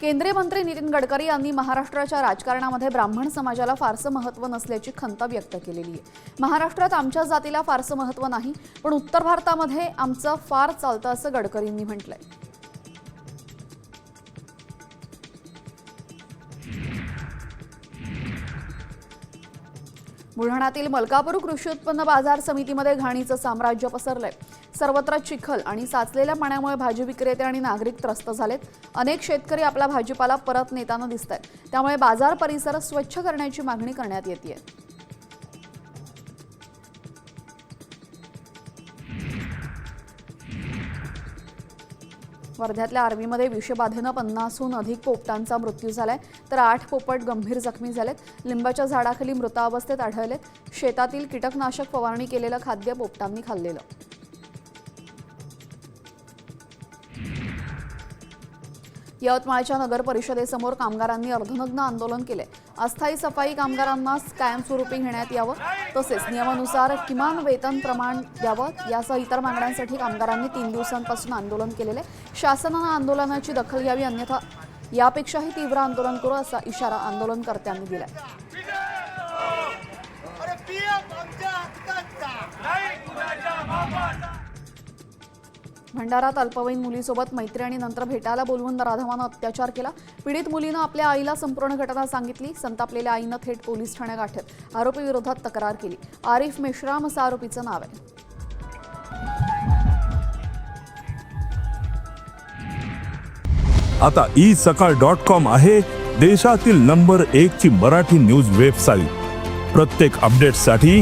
केंद्रीय मंत्री नितीन गडकरी यांनी महाराष्ट्राच्या राजकारणामध्ये ब्राह्मण समाजाला फारसं महत्त्व नसल्याची खंत व्यक्त केलेली आहे। महाराष्ट्रात आमच्या जातीला फारसं महत्त्व नाही, पण उत्तर भारतामध्ये आमचं फार चालतं असं गडकरींनी म्हटलंय। बुलढाण्यातील मलकापूर कृषी उत्पन्न बाजार समितीमध्ये घाणीचं साम्राज्य पसरलंय। सर्वत्र चिखल आणि साचलेल्या पाण्यामुळे भाजी विक्रेते आणि नागरिक त्रस्त झालेत। अनेक शेतकरी आपला भाजीपाला परत नेताना दिसतायत, त्यामुळे बाजार परिसर स्वच्छ करण्याची मागणी करण्यात येतेय। वर्ध्यातल्या आर्वीमध्ये विषबाधेने 50हून अधिक पोपटांचा मृत्यू झालाय, तर 8 पोपट गंभीर जखमी झालेत। लिंबाच्या झाडाखाली मृत अवस्थेत आढळलेत। शेतातील कीटकनाशक फवारणी केलेलं खाद्य पोपटांनी खाल्लेलं। यवतमाळच्या नगर परिषदेसमोर कामगारांनी अर्धनग्न आंदोलन केले। अस्थायी सफाई कामगारांना कायमस्वरूपी घेण्यात यावं, तसेच नियमानुसार किमान वेतन प्रमाण द्यावं यासह इतर मागण्यांसाठी कामगारांनी 3 दिवसांपासून आंदोलन केलेले। शासनाने आंदोलनाची दखल घ्यावी, अन्यथा यापेक्षाही तीव्र आंदोलन करू असा इशारा आंदोलनकर्त्यांनी दिलाय। भंडारात अल्पवयीन मुलीसोबत मैत्री आणि नंतर भेटायला बोलवून नराधमानं अत्याचार केला। पीडित मुलीनं आपल्या आईला संपूर्ण घटना सांगितली। संतापलेल्या आईनं थेट पोलीस ठाणे गाठत आरोपी विरोधात तक्रार केली। आरिफ मेश्राम असं आरोपीचं नाव आहे। आता isakal.com आहे देशातील नंबर 1 ची मराठी न्यूज वेबसाईट। प्रत्येक अपडेटसाठी